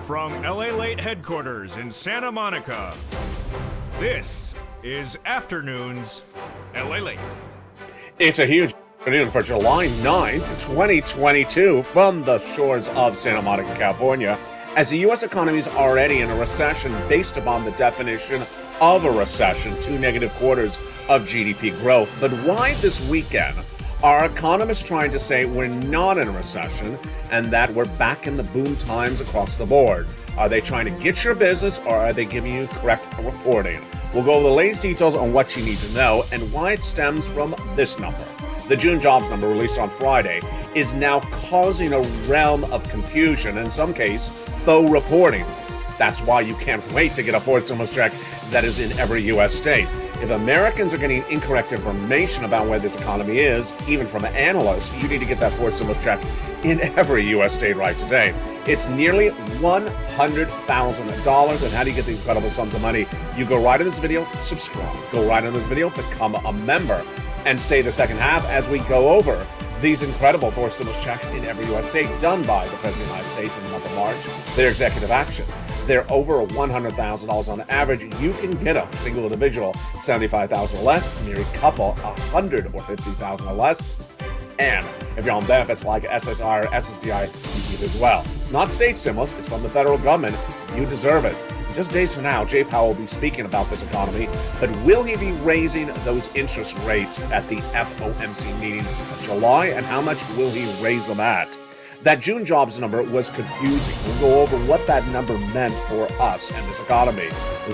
From LALATE headquarters in Santa Monica, this is Afternoons LALATE. It's a huge afternoon for July 9th, 2022 from the shores of Santa Monica, California, as the U.S. economy is already in a recession based upon the definition of a recession, 2 negative quarters of GDP growth. But why this weekend are economists trying to say we're not in a recession and that we're back in the boom times across the board? Are they trying to get your business, or are they giving you correct reporting? We'll go over the latest details on what you need to know and why it stems from this number. The June jobs number released on Friday is now causing a realm of confusion, in some case, faux reporting. That's why you can't wait to get a fourth stimulus check that is in every U.S. state. If Americans are getting incorrect information about where this economy is, even from analysts, you need to get that fourth stimulus check in every U.S. state right today. It's nearly $100,000. And how do you get these incredible sums of money? You go right in this video, subscribe. Go right in this video, become a member, and stay the second half as we go over these incredible fourth stimulus checks in every U.S. state done by the President of the United States in the month of March. Their executive action. They're over $100,000 on average. You can get them. Single individual, $75,000 or less. Married couple, $100,000 or $50,000 or less. And if you're on benefits like SSI or SSDI, you get it as well. It's not state stimulus. It's from the federal government. You deserve it. In just days from now, Jay Powell will be speaking about this economy, but will he be raising those interest rates at the FOMC meeting of July, and how much will he raise them at? That June jobs number was confusing. We'll go over what that number meant for us and this economy.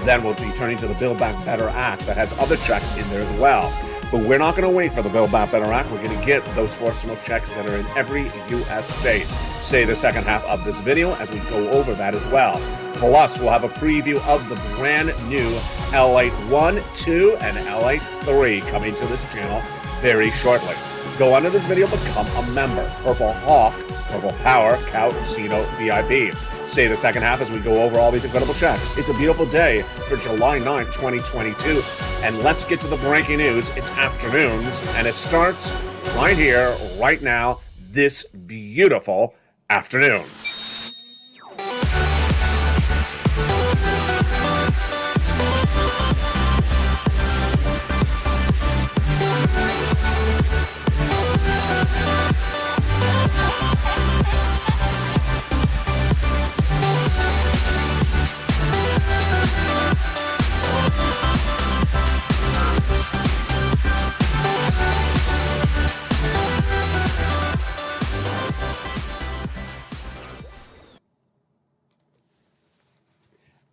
Then we'll be turning to the Build Back Better Act that has other checks in there as well. But we're not going to wait for the Build Back Better Act. We're going to get those fourth stimulus checks that are in every U.S. state. Stay the second half of this video as we go over that as well. Plus, we'll have a preview of the brand new LALATE 1, 2, and LALATE 3 coming to this channel very shortly. Go under this video, become a member. Purple Hawk, Purple Power, Cow Casino VIP. Stay the second half as we go over all these incredible checks. It's a beautiful day for July 9th, 2022. And let's get to the breaking news. It's afternoons, and it starts right here, right now, this beautiful afternoon.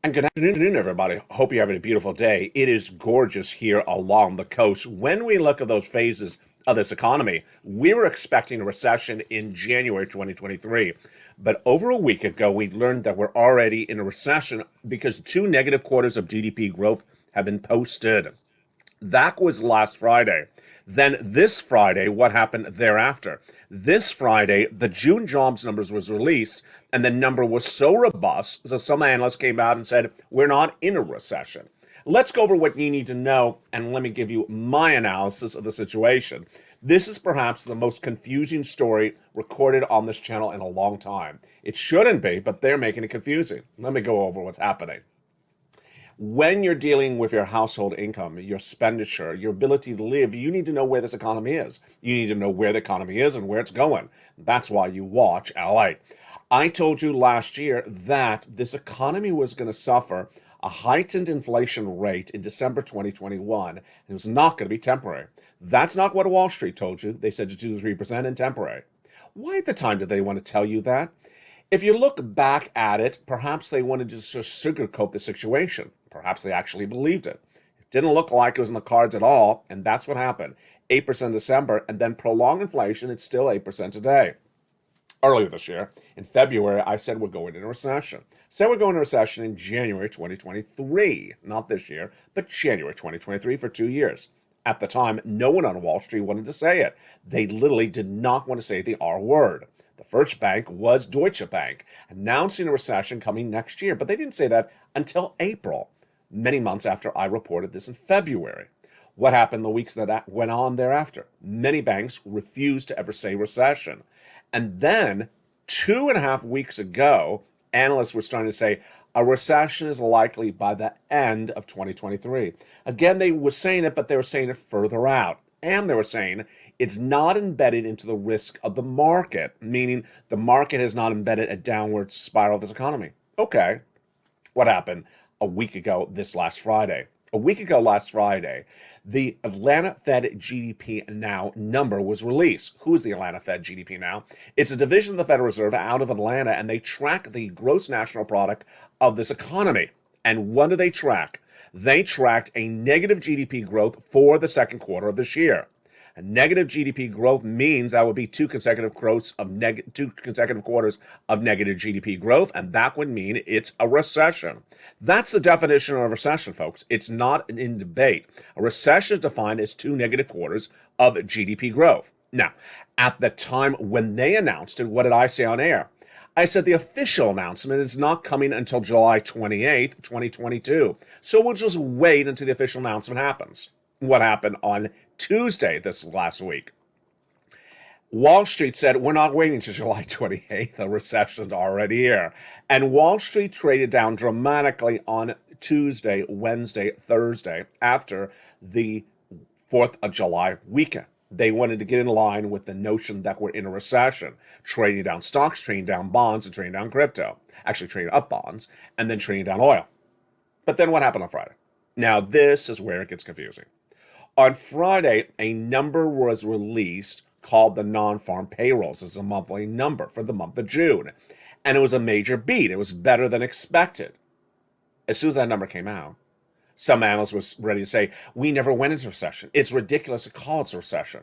And good afternoon, everybody. Hope you're having a beautiful day. It is gorgeous here along the coast. When we look at those phases of this economy, we were expecting a recession in January 2023. But over a week ago, we learned that we're already in a recession because 2 negative quarters of GDP growth have been posted. That was last Friday. Then this Friday, what happened thereafter? This Friday, the June jobs numbers was released, and the number was so robust, so some analysts came out and said, we're not in a recession. Let's go over what you need to know, and let me give you my analysis of the situation. This is perhaps the most confusing story recorded on this channel in a long time. It shouldn't be, but they're making it confusing. Let me go over what's happening. When you're dealing with your household income, your expenditure, your ability to live, you need to know where this economy is. You need to know where the economy is and where it's going. That's why you watch LALATE. I told you last year that this economy was going to suffer a heightened inflation rate in December 2021. And it was not going to be temporary. That's not what Wall Street told you. They said 2 to 3% and temporary. Why at the time did they want to tell you that? If you look back at it, perhaps they wanted to just sugarcoat the situation. Perhaps they actually believed it. It didn't look like it was in the cards at all, and that's what happened. 8% in December, and then prolonged inflation, it's still 8% today. Earlier this year, in February, I said we're going into a recession. Said we're going into a recession in January 2023. Not this year, but January 2023 for 2 years. At the time, no one on Wall Street wanted to say it. They literally did not want to say the R word. The first bank was Deutsche Bank, announcing a recession coming next year, but they didn't say that until April, many months after I reported this in February. What happened the weeks that went on thereafter? Many banks refused to ever say recession. And then 2.5 weeks ago, analysts were starting to say a recession is likely by the end of 2023. Again, they were saying it, but they were saying it further out. And they were saying it's not embedded into the risk of the market, meaning the market has not embedded a downward spiral of this economy. Okay, what happened a week ago this last Friday? A week ago last Friday, the Atlanta Fed GDP Now number was released. Who is the Atlanta Fed GDP Now? It's a division of the Federal Reserve out of Atlanta, and they track the gross national product of this economy. And what do they track? They tracked a negative GDP growth for the second quarter of this year. A negative GDP growth means that would be two consecutive quarters of negative GDP growth, and that would mean it's a recession. That's the definition of a recession, folks. It's not in debate. A recession is defined as two negative quarters of GDP growth. Now, at the time when they announced it, what did I say on air? I said the official announcement is not coming until July 28th, 2022. So we'll just wait until the official announcement happens. What happened on Tuesday this last week? Wall Street said, we're not waiting until July 28th. The recession's already here. And Wall Street traded down dramatically on Tuesday, Wednesday, Thursday after the 4th of July weekend. They wanted to get in line with the notion that we're in a recession, trading down stocks, trading down bonds, and trading down crypto. Actually, trading up bonds, and then trading down oil. But then what happened on Friday? Now, this is where it gets confusing. On Friday, a number was released called the non-farm payrolls. It's a monthly number for the month of June. And it was a major beat. It was better than expected. As soon as that number came out, some analysts was ready to say, we never went into recession. It's ridiculous to call it a recession.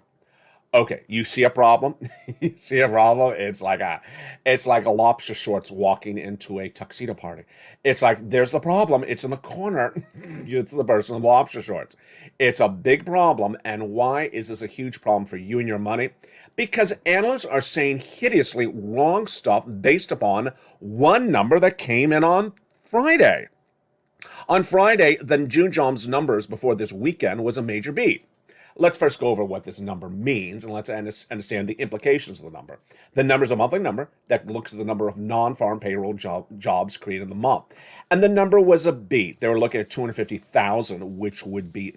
Okay, you see a problem? You see a problem? It's like a lobster shorts walking into a tuxedo party. It's like, there's the problem. It's in the corner. It's the person in the lobster shorts. It's a big problem. And why is this a huge problem for you and your money? Because analysts are saying hideously wrong stuff based upon one number that came in on Friday. On Friday, the June jobs numbers before this weekend was a major beat. Let's first go over what this number means, and let's understand the implications of the number. The number is a monthly number that looks at the number of non-farm payroll jobs created in the month. And the number was a beat. They were looking at 250,000, which would be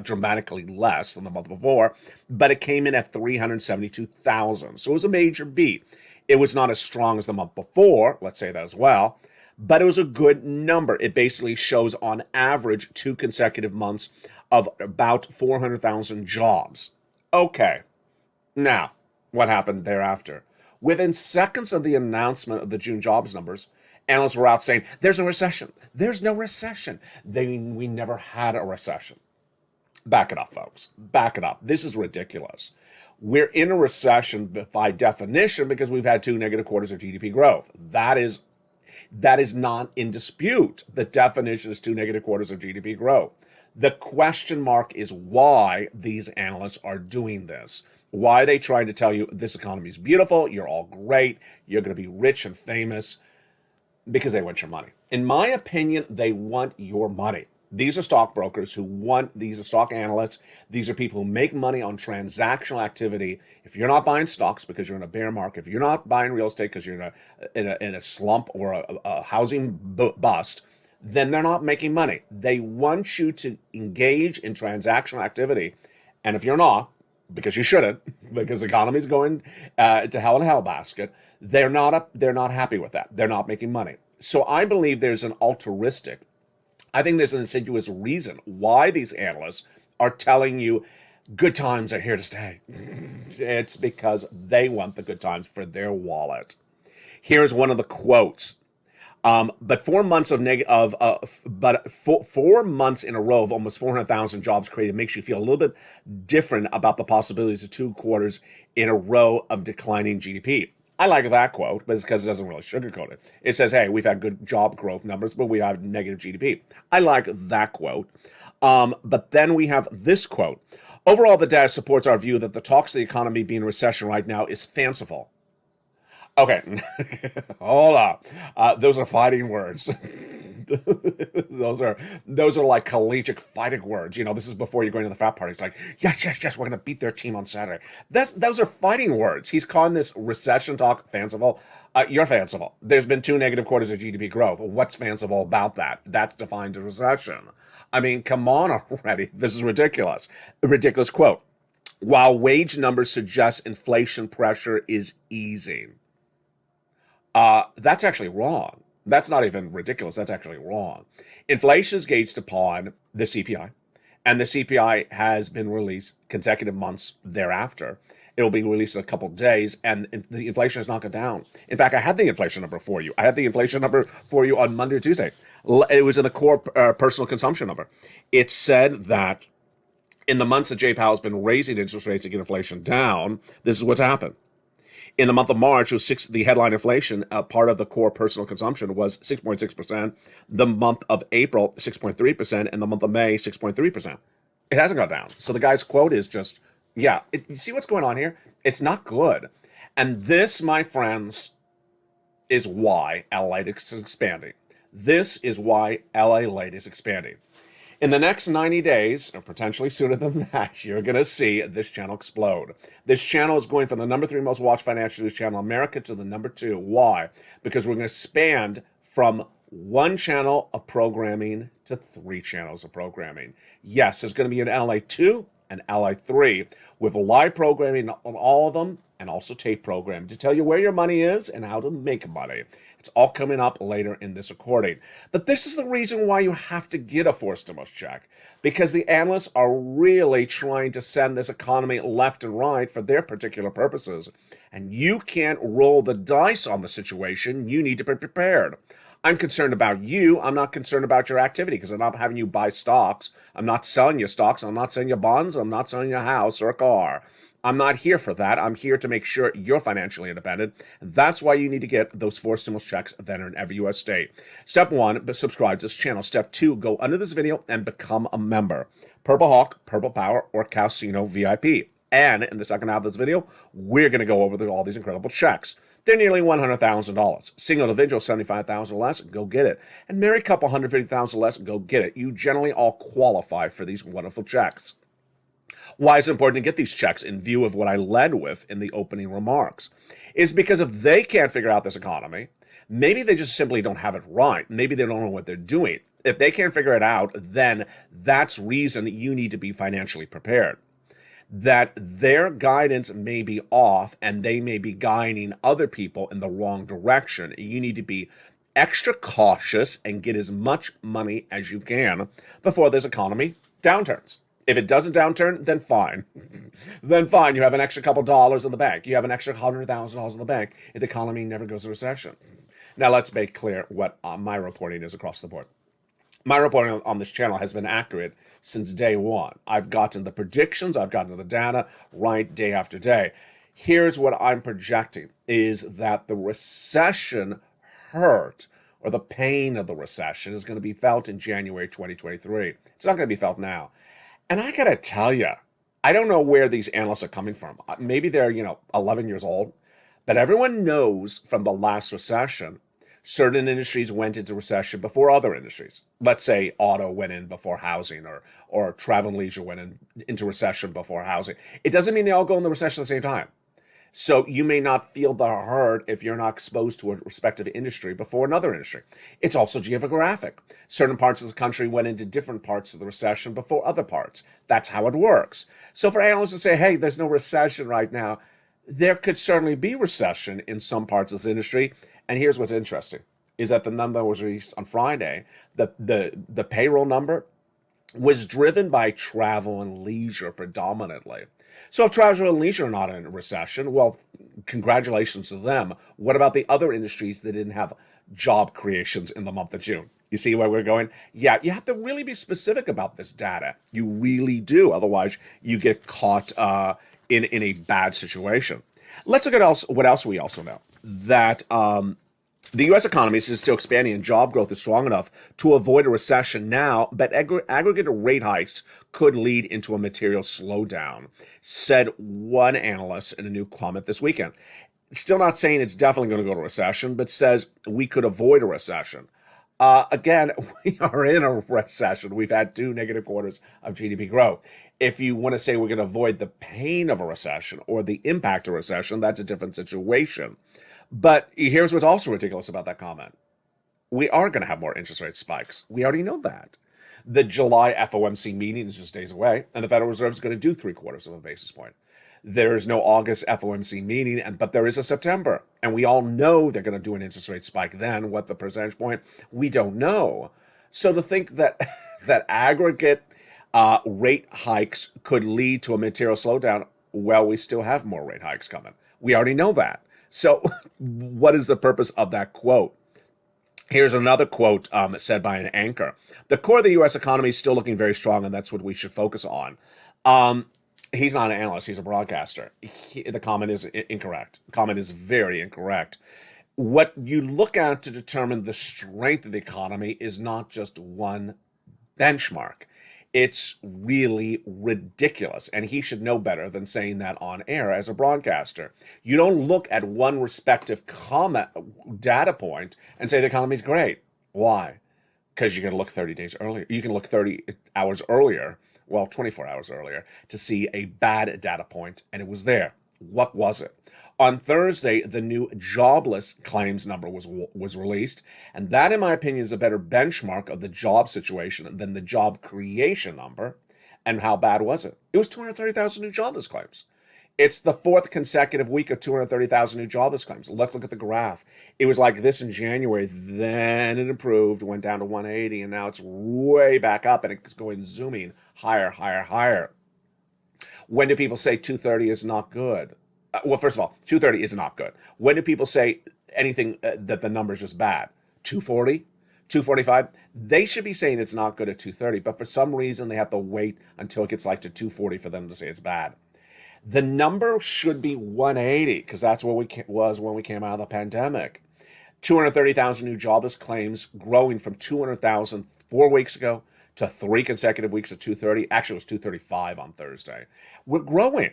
dramatically less than the month before, but it came in at 372,000. So it was a major beat. It was not as strong as the month before, let's say that as well, but it was a good number. It basically shows on average 2 consecutive months of about 400,000 jobs. Okay, now, what happened thereafter? Within seconds of the announcement of the June jobs numbers, analysts were out saying, there's a recession. There's no recession. We never had a recession. Back it up, folks. Back it up. This is ridiculous. We're in a recession by definition because we've had 2 negative quarters of GDP growth. That is not in dispute. The definition is 2 negative quarters of GDP growth. The question mark is why these analysts are doing this. Why are they trying to tell you this economy is beautiful, you're all great, you're going to be rich and famous? Because they want your money. In my opinion, they want your money. These are stockbrokers these are stock analysts. These are people who make money on transactional activity. If you're not buying stocks because you're in a bear market, if you're not buying real estate because you're in a slump or a housing bust, then they're not making money. They want you to engage in transactional activity. And if you're not, because you shouldn't, because the economy's going to hell in a hellbasket, they're not happy with that. They're not making money. So I believe there's an altruistic, I think there's an insidious reason why these analysts are telling you good times are here to stay. It's because they want the good times for their wallet. Here's one of the quotes. But 4 months 4 months in a row of almost 400,000 jobs created makes you feel a little bit different about the possibilities of 2 quarters in a row of declining GDP. I like that quote, but it's because it doesn't really sugarcoat it. It says, hey, we've had good job growth numbers, but we have negative GDP. I like that quote. But then we have this quote. Overall, the data supports our view that the talks of the economy being in recession right now is fanciful. Okay, hold up. Those are fighting words. those are like collegiate fighting words. This is before you're going to the frat party. It's like, yes, yes, yes, we're gonna beat their team on Saturday. Those are fighting words. He's calling this recession talk fanciful. You're fanciful. There's been 2 negative quarters of GDP growth. What's fanciful about that? That defines a recession. I mean, come on already. This is ridiculous. A ridiculous quote. While wage numbers suggest inflation pressure is easing. That's actually wrong. That's not even ridiculous. That's actually wrong. Inflation is gauged upon the CPI, and the CPI has been released consecutive months thereafter. It'll be released in a couple of days, and the inflation has not gone down. In fact, I had the inflation number for you. I had the inflation number for you on Monday or Tuesday. It was in the core personal consumption number. It said that in the months that Jay Powell's been raising interest rates to get inflation down, this is what's happened. In the month of March, the headline inflation, part of the core personal consumption, was 6.6%. The month of April, 6.3%, and the month of May, 6.3%. It hasn't gone down. So the guy's quote is just, yeah, you see what's going on here? It's not good. And this, my friends, is why LALATE is expanding. This is why LALATE is expanding. In the next 90 days, or potentially sooner than that, you're going to see this channel explode. This channel is going from the #3 most watched financial news channel in America to the #2. Why? Because we're going to expand from 1 channel of programming to 3 channels of programming. Yes, there's going to be an LA2 and LA3 with live programming on all of them, and also tape programming to tell you where your money is and how to make money. It's all coming up later in this recording. But this is the reason why you have to get a forced stimulus check, because the analysts are really trying to send this economy left and right for their particular purposes. And you can't roll the dice on the situation. You need to be prepared. I'm concerned about you. I'm not concerned about your activity, because I'm not having you buy stocks. I'm not selling you stocks. I'm not selling you bonds. I'm not selling you a house or a car. I'm not here for that. I'm here to make sure you're financially independent. And that's why you need to get those 4 stimulus checks that are in every U.S. state. Step 1, subscribe to this channel. Step 2, go under this video and become a member. Purple Hawk, Purple Power, or Casino VIP. And in the second half of this video, we're going to go over all these incredible checks. They're nearly $100,000. Single individual, $75,000 or less, go get it. And married couple, $150,000 or less, go get it. You generally all qualify for these wonderful checks. Why is it important to get these checks in view of what I led with in the opening remarks? Is because if they can't figure out this economy, maybe they just simply don't have it right. Maybe they don't know what they're doing. If they can't figure it out, then that's reason you need to be financially prepared. That their guidance may be off and they may be guiding other people in the wrong direction. You need to be extra cautious and get as much money as you can before this economy downturns. If it doesn't downturn, then fine. Then fine, you have an extra couple dollars in the bank. You have an extra $100,000 in the bank if the economy never goes to recession. Now let's make clear what my reporting is across the board. My reporting on this channel has been accurate since day one. I've gotten the predictions, I've gotten the data right day after day. Here's what I'm projecting, is that the recession hurt, or the pain of the recession, is going to be felt in January 2023. It's not going to be felt now. And I gotta tell you, I don't know where these analysts are coming from. Maybe they're, 11 years old, but everyone knows from the last recession, certain industries went into recession before other industries. Let's say auto went in before housing, or travel and leisure went into recession before housing. It doesn't mean they all go into recession at the same time. So you may not feel the hurt if you're not exposed to a respective industry before another industry. It's also geographic. Certain parts of the country went into different parts of the recession before other parts. That's how it works. So for analysts to say, hey, there's no recession right now, there could certainly be recession in some parts of this industry. And here's what's interesting, is that the number was released on Friday. The payroll number was driven by travel and leisure predominantly. So if travel and leisure are not in a recession, well, congratulations to them. What about the other industries that didn't have job creations in the month of June? You see where we're going? Yeah, you have to really be specific about this data. You really do. Otherwise, you get caught in a bad situation. Let's look at what else we also know. That the U.S. economy is still expanding and job growth is strong enough to avoid a recession now, but aggregate rate hikes could lead into a material slowdown, said one analyst in a new comment this weekend. Still not saying it's definitely going to go to recession, but says we could avoid a recession. Again, we are in a recession. We've had 2 negative quarters of GDP growth. If you want to say we're going to avoid the pain of a recession or the impact of recession, that's a different situation. But here's what's also ridiculous about that comment. We are going to have more interest rate spikes. We already know that. The July FOMC meeting is just days away, and the Federal Reserve is going to do 3/4 of a basis point. There is no August FOMC meeting, but there is a September, and we all know they're going to do an interest rate spike then. What the percentage point, we don't know. So to think that that aggregate rate hikes could lead to a material slowdown, well, we still have more rate hikes coming. We already know that. So what is the purpose of that quote? Here's another quote said by an anchor. The core of the U.S. economy is still looking very strong, and that's what we should focus on. He's not an analyst. He's a broadcaster. The comment is incorrect. The comment is very incorrect. What you look at to determine the strength of the economy is not just one benchmark. It's really ridiculous, and he should know better than saying that on air as a broadcaster. You don't look at one respective data point and say the economy's great. Why? Because you're going to look 30 days earlier. You can look 30 hours earlier, well, 24 hours earlier, to see a bad data point, and it was there. What was it? On Thursday, the new jobless claims number was released, and that, in my opinion, is a better benchmark of the job situation than the job creation number. And how bad was it? It was 230,000 new jobless claims. It's the fourth consecutive week of 230,000 new jobless claims. Look at the graph. It was like this in January, then it improved, went down to 180, and now it's way back up, and it's going zooming higher, higher, higher. When do people say 230 is not good? Well, first of all, 230 is not good. When do people say anything that the number is just bad? 240? 245? They should be saying it's not good at 230, but for some reason they have to wait until it gets like to 240 for them to say it's bad. The number should be 180 because that's what was when we came out of the pandemic. 230,000 new jobless claims growing from 200,000 4 weeks ago to 3 consecutive weeks of 230. Actually, it was 235 on Thursday. We're growing.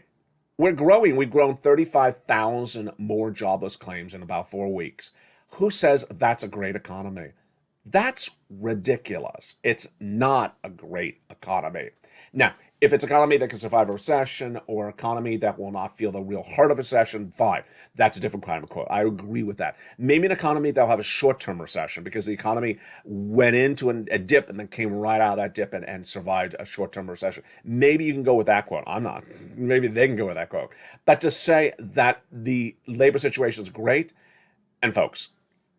We've grown 35,000 more jobless claims in about 4 weeks. Who says that's a great economy? That's ridiculous. It's not a great economy. Now, if it's an economy that can survive a recession or an economy that will not feel the real heart of a recession, fine. That's a different kind of quote. I agree with that. Maybe an economy that'll have a short-term recession because the economy went into a dip and then came right out of that dip and survived a short-term recession. Maybe you can go with that quote. I'm not. Maybe they can go with that quote. But to say that the labor situation is great, and folks,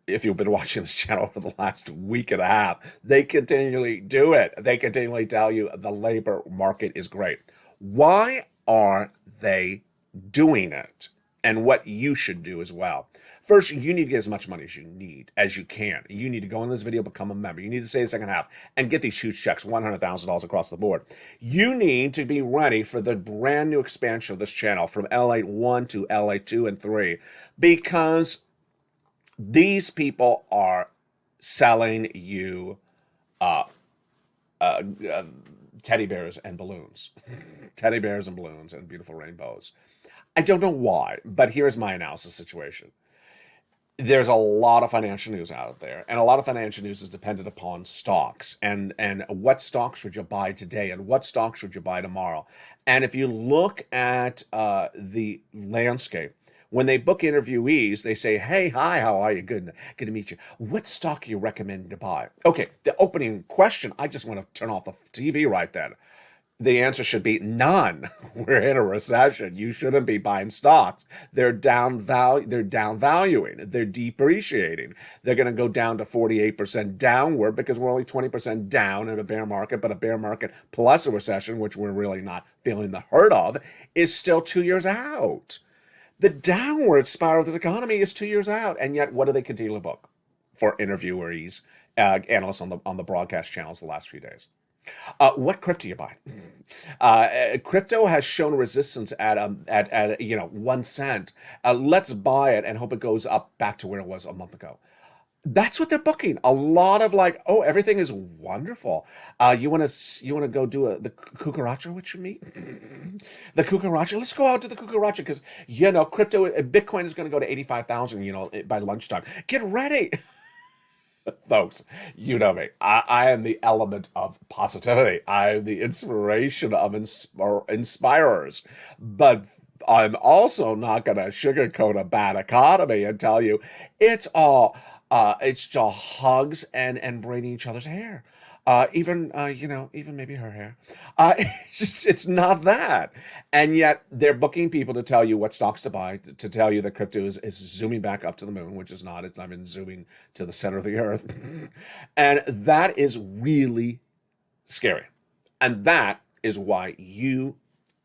if you've been watching this channel for the last week and a half, they continually do it. They continually tell you the labor market is great. Why are they doing it? And what you should do as well. First, you need to get as much money as you can. You need to go in this video, become a member. You need to stay the second half and get these huge checks, $100,000 across the board. You need to be ready for the brand new expansion of this channel from LALATE 1 to LALATE 2 and 3 because these people are selling you teddy bears and balloons. Teddy bears and balloons and beautiful rainbows. I don't know why, but here's my analysis situation. There's a lot of financial news out there, and a lot of financial news is dependent upon stocks and what stocks should you buy today and what stocks should you buy tomorrow. And if you look at the landscape, when they book interviewees, they say, hey, hi, how are you? Good to meet you. What stock you recommend to buy? Okay, the opening question, I just want to turn off the TV right then. The answer should be none. We're in a recession. You shouldn't be buying stocks. They're downvaluing. They're depreciating. They're going to go down to 48% downward because we're only 20% down in a bear market, but a bear market plus a recession, which we're really not feeling the hurt of, is still 2 years out. The downward spiral of the economy is 2 years out, and yet what do they continue to book for interviewees, analysts on the broadcast channels the last few days? What crypto you buy? Crypto has shown resistance at 1 cent. Let's buy it and hope it goes up back to where it was a month ago. That's what they're booking. A lot of like, oh, everything is wonderful. You want to go do the cucaracha with me? The cucaracha. Let's go out to the cucaracha because crypto Bitcoin is going to go to 85,000. By lunchtime. Get ready, folks. You know me. I am the element of positivity. I am the inspiration of inspirers. But I'm also not going to sugarcoat a bad economy and tell you it's just hugs and braiding each other's hair. Even maybe her hair. It's not that. And yet they're booking people to tell you what stocks to buy, to tell you that crypto is zooming back up to the moon, which is not. It's not even zooming to the center of the earth. And that is really scary. And that is why you,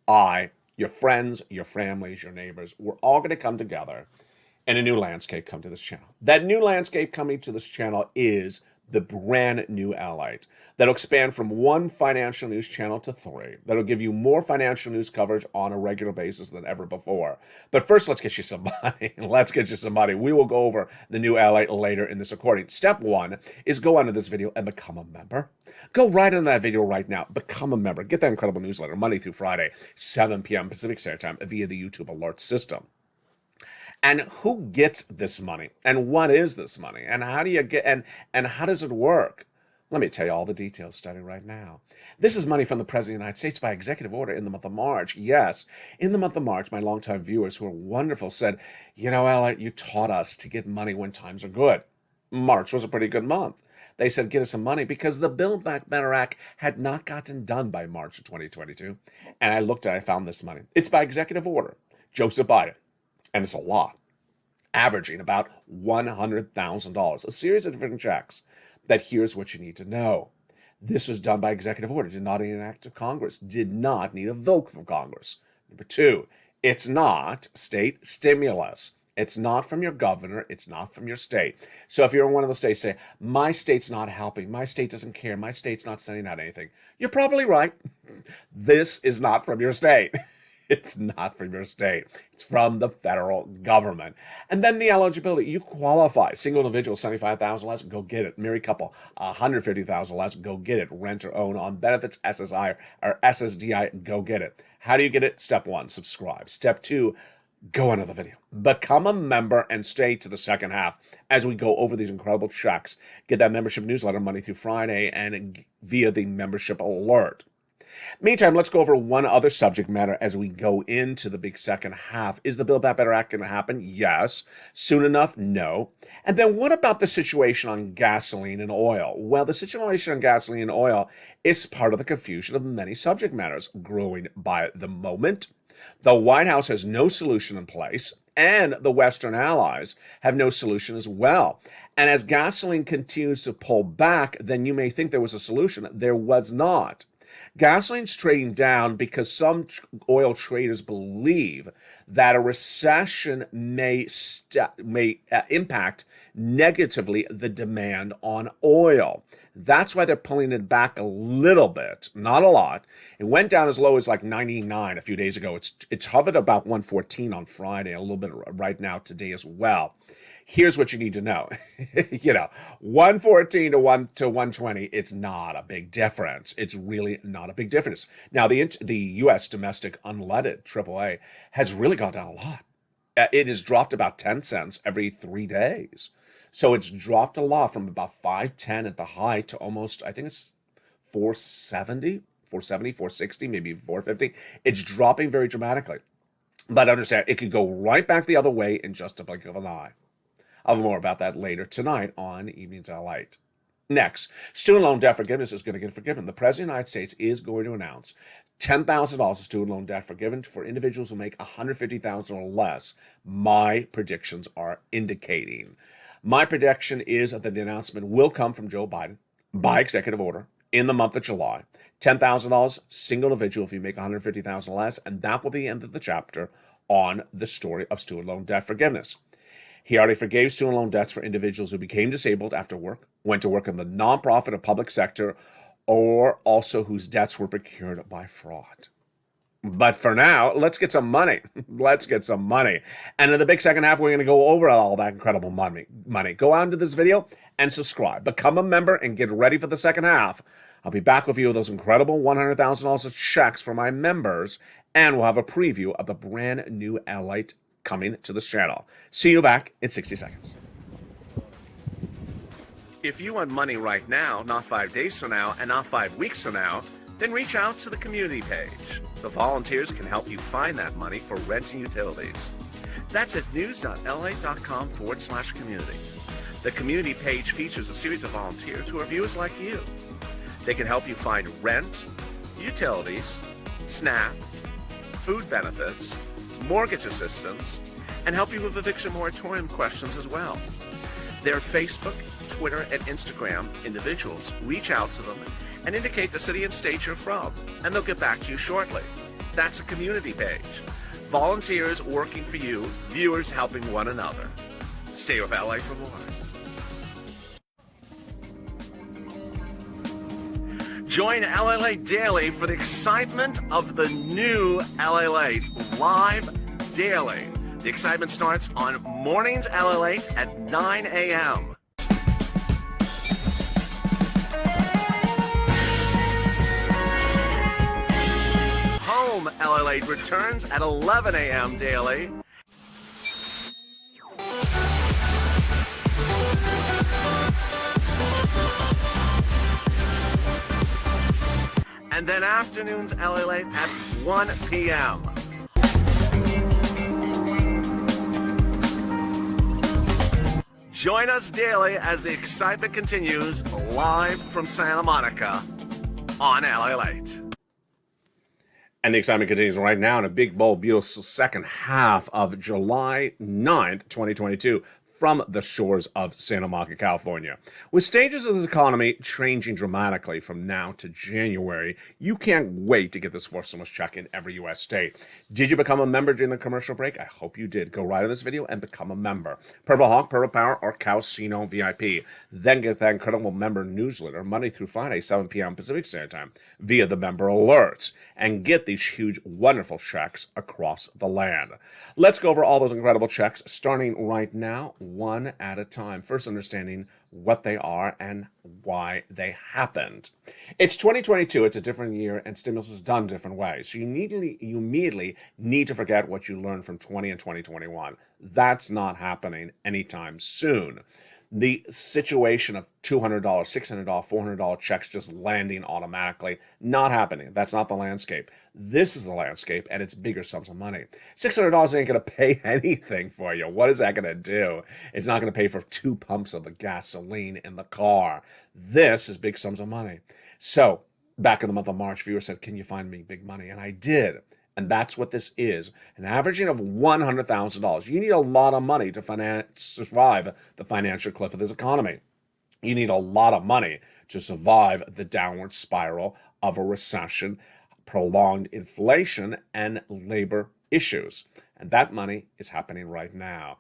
I, your friends, your families, your neighbors, we're all going to come together and a new landscape come to this channel. That new landscape coming to this channel is the brand new LALATE that'll expand from one financial news channel to three. That'll give you more financial news coverage on a regular basis than ever before. But first, let's get you some money. Let's get you some money. We will go over the new LALATE later in this recording. Step one is go onto this video and become a member. Go right into that video right now. Become a member. Get that incredible newsletter Monday through Friday, 7 p.m. Pacific Standard Time via the YouTube alert system. And who gets this money? And what is this money? And how do you get and how does it work? Let me tell you all the details starting right now. This is money from the President of the United States by executive order in the month of March. Yes, in the month of March, my longtime viewers who are wonderful said, Ella, you taught us to get money when times are good. March was a pretty good month. They said, get us some money because the Build Back Better Act had not gotten done by March of 2022. And I found this money. It's by executive order, Joseph Biden. And it's a lot, averaging about $100,000, a series of different checks. That here's what you need to know. This was done by executive order, did not need an act of Congress, did not need a vote from Congress. Number two, it's not state stimulus. It's not from your governor. It's not from your state. So if you're in one of those states, say, my state's not helping. My state doesn't care. My state's not sending out anything. You're probably right. This is not from your state. It's not from your state. It's from the federal government. And then the eligibility. You qualify. Single individual, 75,000 less, go get it. Married couple, 150,000 less, go get it. Rent or own on benefits, SSI or SSDI, go get it. How do you get it? Step one, subscribe. Step two, go into the video. Become a member and stay to the second half as we go over these incredible checks. Get that membership newsletter Monday through Friday and via the membership alert. Meantime, let's go over one other subject matter as we go into the big second half. Is the Build Back Better Act going to happen? Yes. Soon enough? No. And then what about the situation on gasoline and oil? Well, the situation on gasoline and oil is part of the confusion of many subject matters growing by the moment. The White House has no solution in place, and the Western allies have no solution as well. And as gasoline continues to pull back, then you may think there was a solution. There was not. Gasoline's trading down because some oil traders believe that a recession may impact negatively the demand on oil. That's why they're pulling it back a little bit, not a lot. It went down as low as like 99 a few days ago. It's hovered about 114 on Friday, a little bit right now today as well. Here's what you need to know. 114 to 120, it's not a big difference. It's really not a big difference. Now, the U.S. domestic unleaded AAA has really gone down a lot. It has dropped about 10 cents every 3 days. So it's dropped a lot from about 510 at the high to almost, I think it's 470, 460, maybe 450. It's dropping very dramatically. But understand, it could go right back the other way in just a blink of an eye. I'll have more about that later tonight on Evenings LALATE. Next, student loan debt forgiveness is going to get forgiven. The President of the United States is going to announce $10,000 of student loan debt forgiven for individuals who make $150,000 or less. My predictions are indicating. My prediction is that the announcement will come from Joe Biden by executive order in the month of July. $10,000 single individual if you make $150,000 or less, and that will be the end of the chapter on the story of student loan debt forgiveness. He already forgave student loan debts for individuals who became disabled after work, went to work in the nonprofit or public sector, or also whose debts were procured by fraud. But for now, let's get some money. Let's get some money. And in the big second half, we're going to go over all that incredible money. Go out into this video and subscribe. Become a member and get ready for the second half. I'll be back with you with those incredible $100,000 of checks for my members, and we'll have a preview of the brand new LALATE coming to this channel. See you back in 60 seconds. If you want money right now, not 5 days from now, and not 5 weeks from now, then reach out to the community page. The volunteers can help you find that money for rent and utilities. That's at news.lalate.com/community. The community page features a series of volunteers who are viewers like you. They can help you find rent, utilities, SNAP, food benefits, mortgage assistance, and help you with eviction moratorium questions as well. Their Facebook, Twitter, and Instagram individuals reach out to them and indicate the city and state you're from, and they'll get back to you shortly. That's a community page. Volunteers working for you, viewers helping one another. Stay with LA for more. Join LALATE Daily for the excitement of the new LALATE live daily. The excitement starts on mornings LALATE at 9 a.m. Home LALATE returns at 11 a.m. daily. And then afternoons LALATE at 1 p.m. Join us daily as the excitement continues live from Santa Monica on LALATE. And the excitement continues right now in a big, bold, beautiful second half of July 9th, 2022. From the shores of Santa Monica, California. With stages of this economy changing dramatically from now to January, you can't wait to get this fourth stimulus check in every U.S. state. Did you become a member during the commercial break? I hope you did. Go right in this video and become a member. Purple Hawk, Purple Power, or Casino VIP. Then get that incredible member newsletter Monday through Friday, 7 p.m. Pacific Standard Time via the member alerts. And get these huge, wonderful checks across the land. Let's go over all those incredible checks starting right now, one at a time. First, understanding what they are and why they happened. It's 2022. It's a different year, and stimulus is done different ways. So you immediately need to forget what you learned from 20 and 2021. That's not happening anytime soon. The situation of $200, $600, $400 checks just landing automatically, not happening. That's not the landscape. This is the landscape, and it's bigger sums of money. $600 ain't going to pay anything for you. What is that going to do? It's not going to pay for 2 pumps of the gasoline in the car. This is big sums of money. So back in the month of March, viewers said, can you find me big money? And I did. And that's what this is, an averaging of $100,000. You need a lot of money to survive the financial cliff of this economy. You need a lot of money to survive the downward spiral of a recession, prolonged inflation, and labor issues. And that money is happening right now.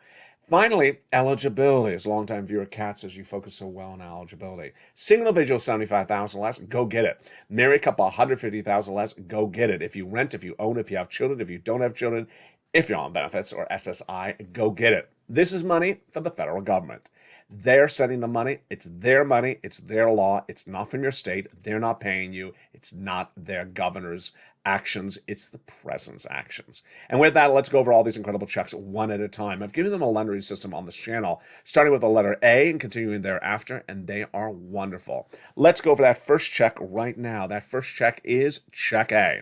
Finally, eligibility. As longtime viewer Kat says, you focus so well on eligibility. Single individual, $75,000 less, go get it. Married couple, $150,000 less, go get it. If you rent, if you own, if you have children, if you don't have children, if you're on benefits or SSI, go get it. This is money for the federal government. They're sending the money. It's their money. It's their law. It's not from your state. They're not paying you. It's not their governor's actions. It's the president's actions. And with that, let's go over all these incredible checks one at a time. I've given them a lettering system on this channel, starting with the letter A and continuing thereafter, and they are wonderful. Let's go over that first check right now. That first check is check A.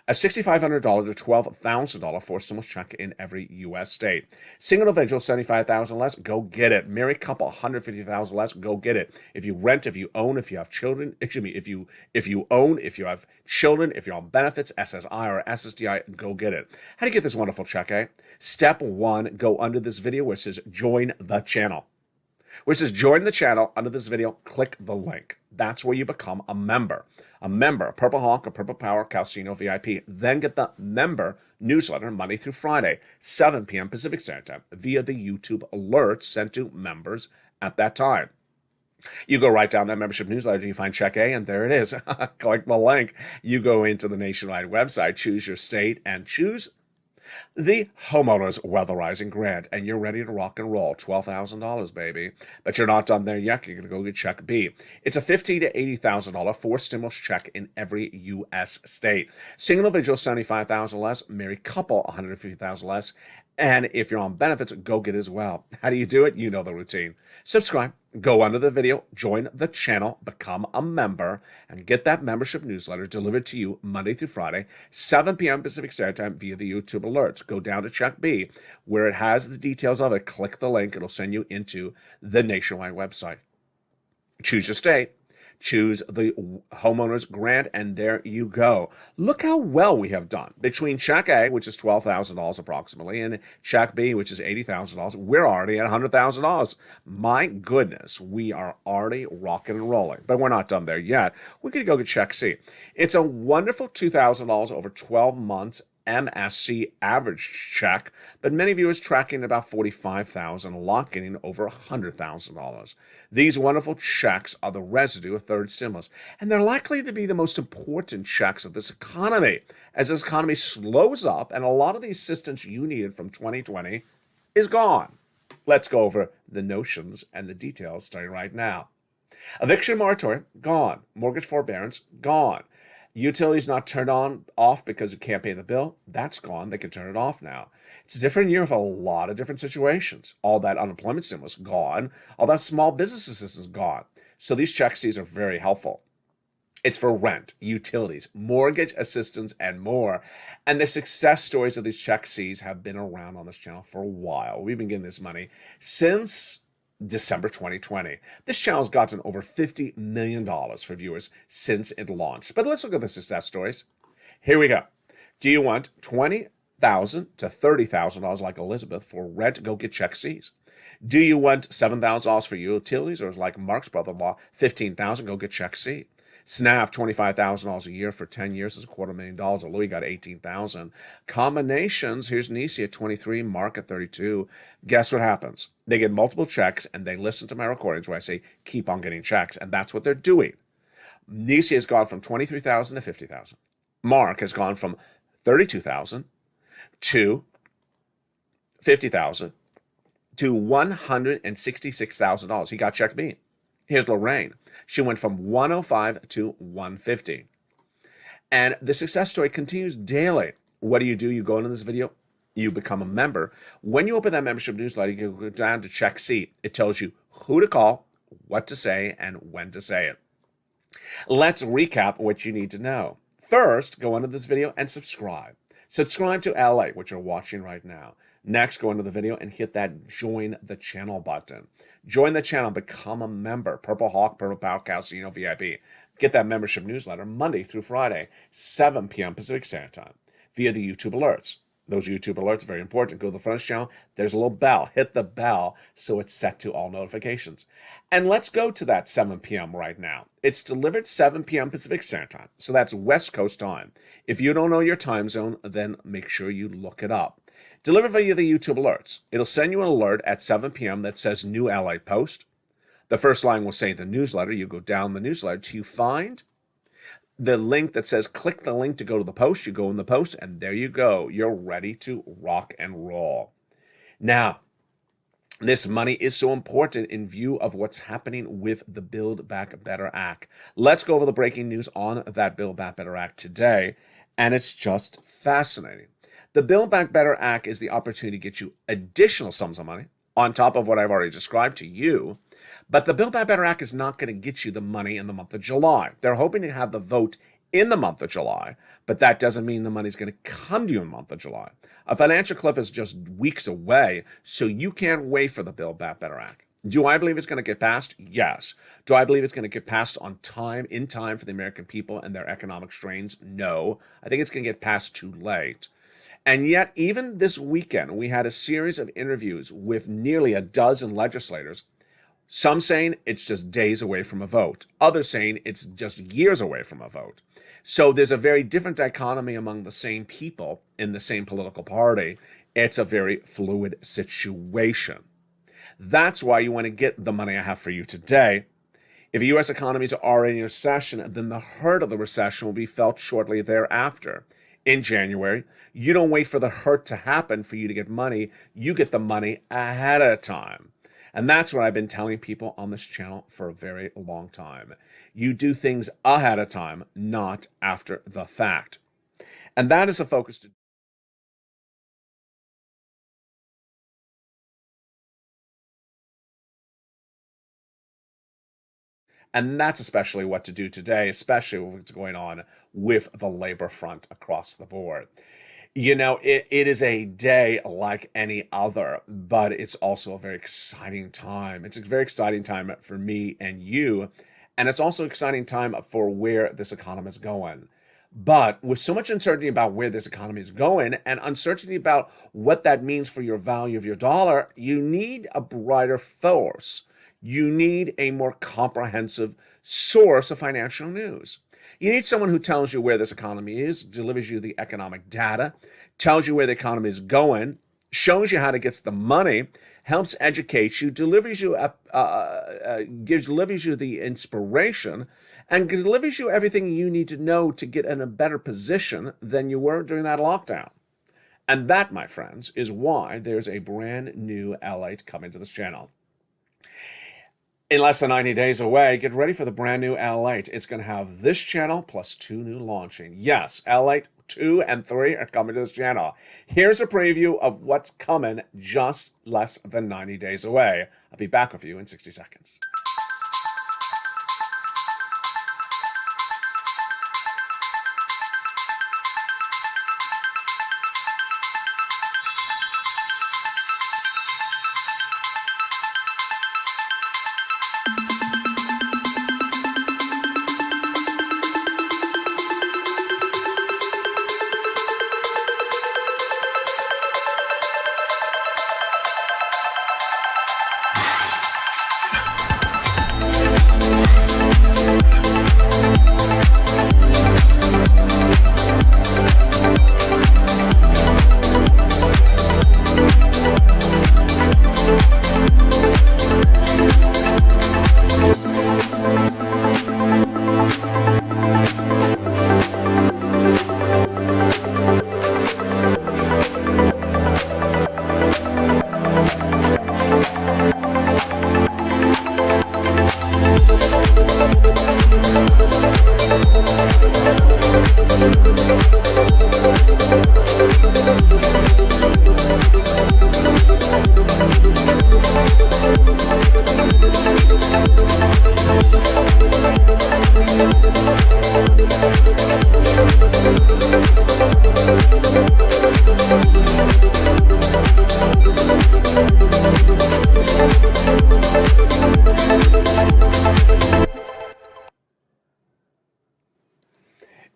A $6,500 to $12,000 forced stimulus check in every U.S. state. Single individual, $75,000 less, go get it. Married couple, $150,000 less, go get it. If you rent, if you own, if you have children, if you own, if you have children, if you're on benefits, SSI or SSDI, go get it. How do you get this wonderful check, eh? Step 1, go under this video where it says join the channel. Where it says join the channel, under this video, click the link. That's where you become a member. A member, Purple Hawk or Purple Power, Casino VIP. Then get the member newsletter Monday through Friday, 7 p.m. Pacific Standard Time, via the YouTube alerts sent to members at that time. You go right down that membership newsletter, you find Check A, and there it is. Click the link. You go into the Nationwide website, choose your state, and choose the homeowners weatherizing grant, and you're ready to rock and roll. $12,000, baby. But you're not done there yet. You're going to go get Check B. It's a $50,000 to $80,000 forced stimulus check in every U.S. state. Single individual, $75,000 less. Married couple, $150,000 less. And if you're on benefits, go get it as well. How do you do it? You know the routine. Subscribe, go under the video, join the channel, become a member, and get that membership newsletter delivered to you Monday through Friday, 7 p.m. Pacific Standard Time via the YouTube alerts. Go down to Check B, where it has the details of it. Click the link. It'll send you into the Nationwide website. Choose your state. Choose the homeowners grant, and there you go. Look how well we have done. Between Check A, which is $12,000 approximately, and Check B, which is $80,000, we're already at $100,000. My goodness, we are already rocking and rolling. But we're not done there yet. We're going to go get Check C. It's a wonderful $2,000 over 12 months MSC average check, but many viewers tracking about $45,000, locking in over $100,000. These wonderful checks are the residue of third stimulus, and they're likely to be the most important checks of this economy. As this economy slows up, and a lot of the assistance you needed from 2020 is gone. Let's go over the notions and the details starting right now. Eviction moratorium, gone. Mortgage forbearance, gone. Utilities not turned off because you can't pay the bill, that's gone. They can turn it off now. It's a different year with a lot of different situations. All that unemployment stimulus, gone. All that small business assistance, gone. So these check Cs are very helpful. It's for rent, utilities, mortgage assistance, and more. And the success stories of these check Cs have been around on this channel for a while. We've been getting this money since December 2020. This channel's gotten over $50 million for viewers since it launched. But let's look at the success stories. Here we go. Do you want $20,000 to $30,000 like Elizabeth for rent? Go get Check Cs. Do you want $7,000 for utilities, or like Mark's brother-in-law, $15,000? Go get Check C. Snap, $25,000 a year for 10 years is $250,000. Louis got $18,000. Combinations, here's Nisi at 23, Mark at 32. Guess what happens? They get multiple checks, and they listen to my recordings where I say, keep on getting checks, and that's what they're doing. Nisi has gone from 23,000 to 50,000. Mark has gone from 32,000 to 50,000 to $166,000. He got Check B. Here's Lorraine. She went from 105 to 150. And the success story continues daily. What do? You go into this video, you become a member. When you open that membership newsletter, you go down to Check C. It tells you who to call, what to say, and when to say it. Let's recap what you need to know. First, go into this video and subscribe. Subscribe to LALATE, which you're watching right now. Next, go into the video and hit that join the channel button. Join the channel, become a member. Purple Hawk, Purple Power Casino VIP. Get that membership newsletter Monday through Friday, 7 p.m. Pacific Standard Time, via the YouTube alerts. Those YouTube alerts are very important. Go to the front channel. There's a little bell. Hit the bell so it's set to all notifications. And let's go to that 7 p.m. right now. It's delivered 7 p.m. Pacific Standard Time. So that's West Coast time. If you don't know your time zone, then make sure you look it up. Deliver via the YouTube alerts. It'll send you an alert at 7 p.m. that says new LA post. The first line will say the newsletter. You go down the newsletter till you find the link that says click the link to go to the post. You go in the post, and there you go. You're ready to rock and roll. Now, this money is so important in view of what's happening with the Build Back Better Act. Let's go over the breaking news on that Build Back Better Act today, and it's just fascinating. The Build Back Better Act is the opportunity to get you additional sums of money on top of what I've already described to you. But the Build Back Better Act is not going to get you the money in the month of July. They're hoping to have the vote in the month of July, but that doesn't mean the money's going to come to you in the month of July. A financial cliff is just weeks away, so you can't wait for the Build Back Better Act. Do I believe it's going to get passed? Yes. Do I believe it's going to get passed on time, in time for the American people and their economic strains? No. I think it's going to get passed too late. And yet, even this weekend, we had a series of interviews with nearly a dozen legislators, some saying it's just days away from a vote, others saying it's just years away from a vote. So there's a very different dichotomy among the same people in the same political party. It's a very fluid situation. That's why you want to get the money I have for you today. If the U.S. economies are already in recession, then the hurt of the recession will be felt shortly thereafter. In January, you don't wait for the hurt to happen for you to get money. You get the money ahead of time. And that's what I've been telling people on this channel for a very long time. You do things ahead of time, not after the fact. And that is a focus to And that's especially what to do today, especially with what's going on with the labor front across the board. It is a day like any other, but it's also a very exciting time. It's a very exciting time for me and you, and it's also an exciting time for where this economy is going. But with so much uncertainty about where this economy is going and uncertainty about what that means for your value of your dollar, you need a brighter force. You need a more comprehensive source of financial news. You need someone who tells you where this economy is, delivers you the economic data, tells you where the economy is going, shows you how to get the money, helps educate you, delivers you the inspiration, and delivers you everything you need to know to get in a better position than you were during that lockdown. And that, my friends, is why there's a brand new LALATE coming to this channel. In less than 90 days away, get ready for the brand new LALATE. It's going to have this channel plus 2 new launching. Yes, LALATE 2 and 3 are coming to this channel. Here's a preview of what's coming just less than 90 days away. I'll be back with you in 60 seconds.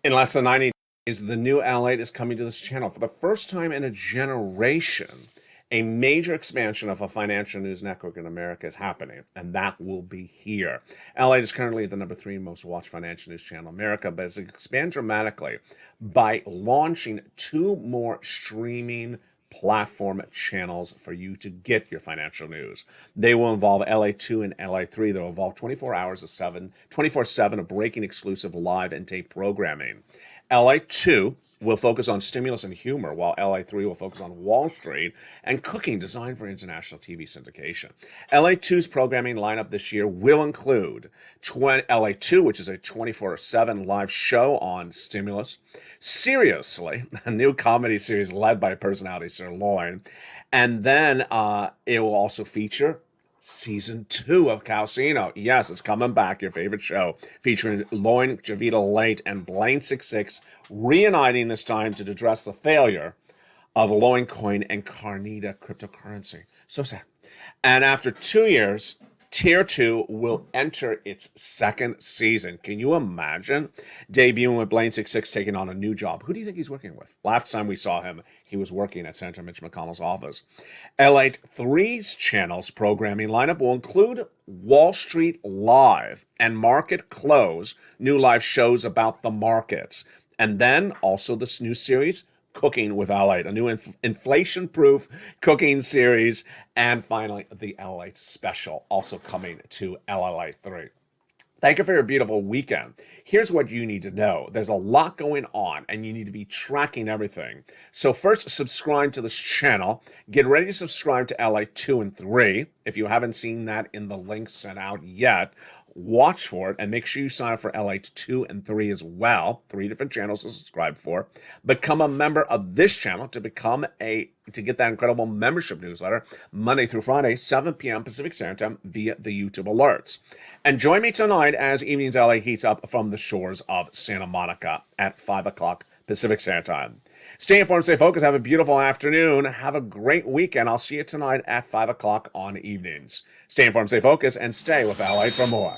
In less than 90 days, the new LALATE is coming to this channel. For the first time in a generation, a major expansion of a financial news network in America is happening, and that will be here. LALATE is currently the number 3 most watched financial news channel in America, but it's expanded dramatically by launching 2 more streaming platform channels for you to get your financial news. They will involve LA2 and LA3. They'll involve 24/7 of breaking exclusive live and tape programming. LA2 will focus on stimulus and humor, while LA3 will focus on Wall Street and cooking designed for international TV syndication. LA2's programming lineup this year will include LA2, which is a 24/7 live show on stimulus, Seriously, a new comedy series led by personality Sirloin, and then it will also feature Season 2 of Calcino. Yes, it's coming back, your favorite show, featuring Loin, Javita Late, and Blaine 66, reuniting this time to address the failure of Loin Coin and Carnita cryptocurrency. So sad. And after 2 years, Tier 2 will enter its second season. Can you imagine debuting with Blaine 66 taking on a new job? Who do you think he's working with? Last time we saw him, he was working at Senator Mitch McConnell's office. LA3's channel's programming lineup will include Wall Street Live and Market Close, new live shows about the markets. And then also this new series, Cooking with LALATE, a new inflation-proof cooking series, and finally the LALATE special, also coming to LALATE 3. Thank you for your beautiful weekend. Here's what you need to know. There's a lot going on and you need to be tracking everything. So first, subscribe to this channel. Get ready to subscribe to LA 2 and 3. If you haven't seen that in the link sent out yet, watch for it and make sure you sign up for LA 2 and 3 as well. 3 different channels to subscribe for. Become a member of this channel to get that incredible membership newsletter Monday through Friday, 7 p.m. Pacific Standard Time via the YouTube alerts. And join me tonight as Evenings LA heats up from the shores of Santa Monica at 5 o'clock Pacific Standard Time. Stay informed, stay focused, have a beautiful afternoon, have a great weekend. I'll see you tonight at 5 o'clock on evenings. Stay informed, stay focused, and stay with LA for more.